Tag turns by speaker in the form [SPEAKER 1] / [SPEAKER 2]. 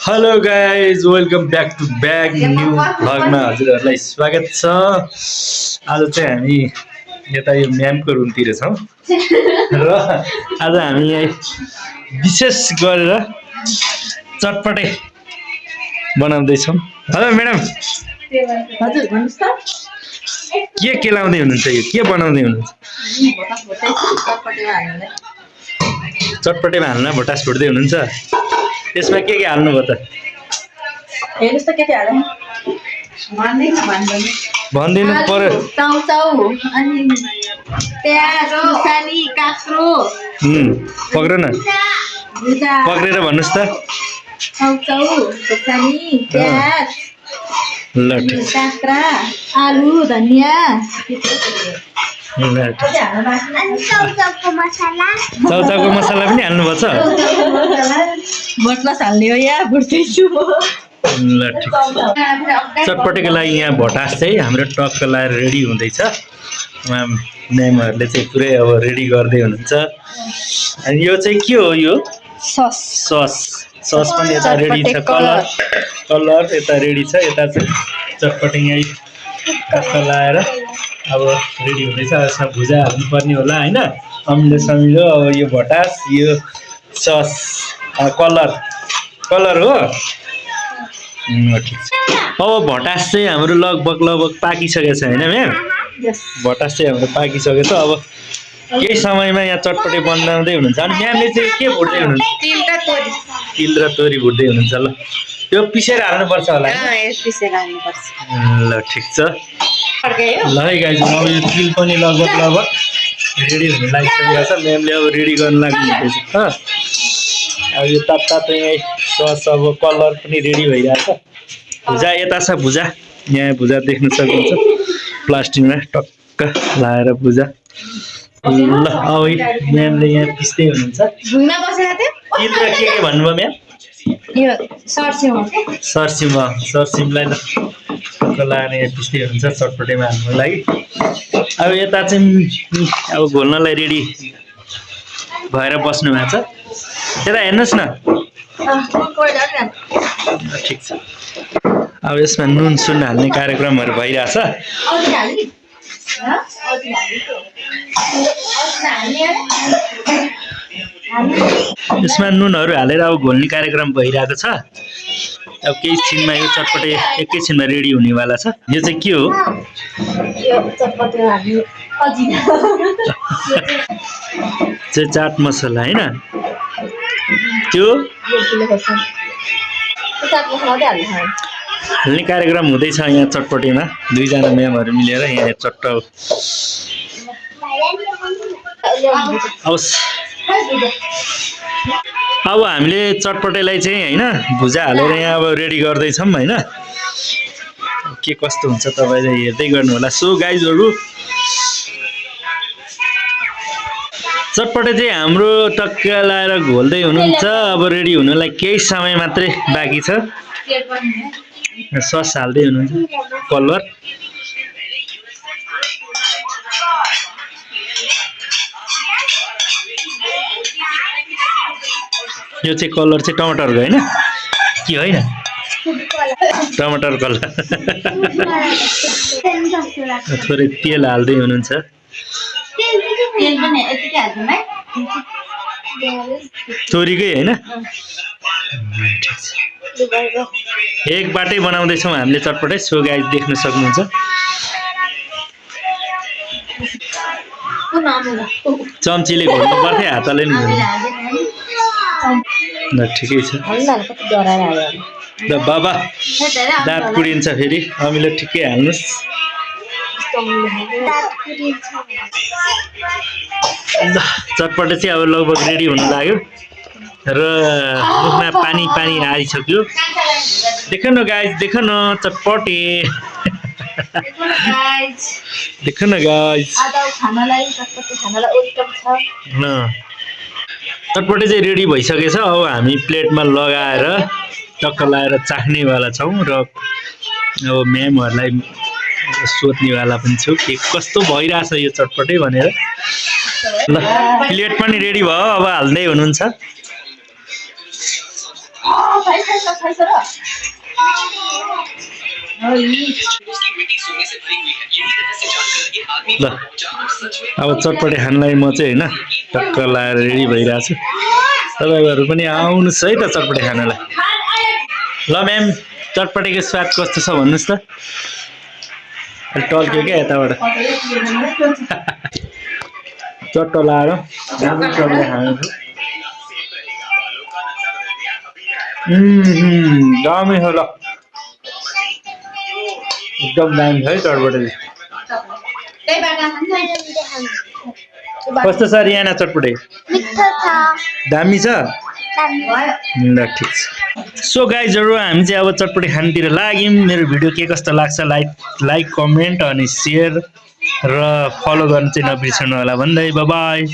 [SPEAKER 1] Hello guys welcome back to back new भ्लगमा हजुरहरूलाई स्वागत छ। आज चाहिँ हामी यता यो म्यामको रुमतिर छौँ र आज हामी यहाँ विशेष गरेर चटपटे बनाउँदैछौँ। हेलो म्याडम,
[SPEAKER 2] हजुर भन्नुस् त
[SPEAKER 1] के लाउँदै हुनुहुन्छ? यो के बनाउँदै हुनुहुन्छ? चटपटेमा हाल्न भोटास फुट्दै हुनुहुन्छ। यसमा के हाल्नुभयो त?
[SPEAKER 2] हेर्नुस् त के हाल्नु
[SPEAKER 1] भन्दिनु पर्यो।
[SPEAKER 2] चाउचाउ अनि प्याज खुर्सानी काँक्रो
[SPEAKER 1] पक्र न,
[SPEAKER 2] भुजा
[SPEAKER 1] पक्रेर भन्नुहोस् त।
[SPEAKER 2] चाउचाउ खुर्सानी प्याज
[SPEAKER 1] ल ठिक छ।
[SPEAKER 2] काँक्रा आलु धनिया
[SPEAKER 1] ल ठिक छ।
[SPEAKER 3] चाउचाउको मसला
[SPEAKER 1] चाउचाउको मसला पनि हाल्नुभएको छ?
[SPEAKER 2] मसला हाल्ने हो या बुझ्दैछु म।
[SPEAKER 1] ल ठिक छ। चटपटेको लागि यहाँ भटास चाहिँ हाम्रो टक्क लाएर रेडी हुँदैछ। उहाँ म्यामहरूले चाहिँ पुरै अब रेडी गर्दै हुनुहुन्छ। अनि यो चाहिँ के हो? यो
[SPEAKER 2] सस
[SPEAKER 1] सस सस पनि यता रेडी छ। कलर यता रेडी छ। यता चाहिँ चटपटे यहीँ टक्क लाएर अब रेडी हुँदैछ। यसमा भुजा हाल्नुपर्ने होला होइन, अमिलो समिलो। अब यो भटास, यो सस, कलर हो। ठिक छ। अब भटास चाहिँ हाम्रो लगभग पाकिसकेको छ होइन म्याम? भटास चाहिँ हाम्रो पाकिसकेको छ। अब केही समयमा यहाँ चटपटे बनाउँदै हुनुहुन्छ। अनि म्यामले चाहिँ के भुट्दै हुनुहुन्छ? तिल र तोरी भुट्दै हुनुहुन्छ। ल त्यो पिसेर हाल्नुपर्छ होला होइन? ल ठिक छ। ल है गाइज, अब यो तिल पनि लगभग रेडी हुन लागिसकेको छ। म्यामले अब रेडी गर्न लाग्नु हुँदैछ। अब यो तातो यहीँ सस, अब कलर पनि रेडी भइरहेछ। भुजा यता छ, भुजा यहाँ भुजा देख्न सक्नुहुन्छ। प्लास्टिकमा टक्क लाएर भुजा। ल अब म्यामले यहाँ पिस्दै हुनुहुन्छ।
[SPEAKER 2] भुइँमा बसेर
[SPEAKER 1] तिल र के भन्नुभयो म्याम?
[SPEAKER 2] यो सरसिम
[SPEAKER 1] सरसिमलाई ल टक्क लाएर यहाँ पिस्दै हुनुहुन्छ चटपटेमा हाल्नुको लागि। अब यता चाहिँ अब घोल्नलाई रेडी भएर बस्नु भएको छ। यता हेर्नुहोस् न। ठिक छ। अब यसमा नुन सुन हाल्ने कार्यक्रमहरू भइरहेछ। यसमा नुनहरू हालेर अब घोल्ने कार्यक्रम भइरहेको छ। अब केही छिनमा यो चटपटे एकैछिनमा रेडी हुनेवाला छ। यो चाहिँ के हो? चाहिँ चाट मसला होइन? त्यो हाल्ने कार्यक्रम हुँदैछ यहाँ चटपटेमा। दुईजना म्यामहरू मिलेर यहाँ चट्ट अब हामीले चटपटेलाई चाहिँ होइन भुजा हालेर यहाँ अब रेडी गर्दैछौँ होइन। के कस्तो हुन्छ तपाईँले हेर्दै गर्नु होला। सो गाइजहरू, चटपटे चाहिँ हाम्रो टक्क लाएर घोल्दै हुनुहुन्छ। अब रेडी हुनलाई केही समय मात्रै बाँकी छ। सस हाल्दै हुनुहुन्छ, कलर। यो चाहिँ कलर चाहिँ टमाटरको होइन कि होइन? टमाटर कलर। थोरै तेल हाल्दै हुनुहुन्छ। तोरीकै होइन? एक बाटै बनाउँदैछौँ हामीले चटपटे। सो गाइस देख्न सक्नुहुन्छ। चम्चीले घोल्नु पर्थ्यो, हातले नि घोल्नु। ल ठिकै छ। ल बाबा दाँत कुडिन्छ फेरि। अमिलो ठिकै हाल्नुहोस्। ल चटपटे चाहिँ अब लगभग रेडी हुन लाग्यो र मुखमा पानी आइसक्यो। देख न गाइज, देख न चटपटे। देख न गाइज, चटपटे चाहिँ रेडी भइसकेछ। अब हामी प्लेटमा लगाएर टक्क लाएर चाख्नेवाला छौँ र अब म्यामहरूलाई सोध्नेवाला पनि छु के कस्तो भइरहेछ यो चटपटे भनेर। ल प्लेट पनि रेडी भयो, अब हाल्दै हुनुहुन्छ।
[SPEAKER 2] खाइस र
[SPEAKER 1] ल अब चटपटे खानलाई म चाहिँ होइन टक्क लाएर रेडी भइरहेको छु तपाईँहरू पनि आउनुहोस् है त चटपटे खानलाई ल म्याम चटपटेको स्वाद कस्तो छ भन्नुहोस् त टल्क्यो क्या यताबाट चट्ट लाएर चटपटे खान्छु दामी छ ल एकदम दामी छ है चटपटे कस्तो छ रियाना चटपटे
[SPEAKER 3] मिठो छ
[SPEAKER 1] दामी छ
[SPEAKER 3] दामी
[SPEAKER 1] ल ठिक छ सो गाइजहरू हामी चाहिँ अब चटपटे खानतिर लाग्यौँ मेरो भिडियो के कस्तो लाग्छ लाइक कमेन्ट अनि सेयर र फलो गर्न चाहिँ नबिर्सनु होला भन्दै बाई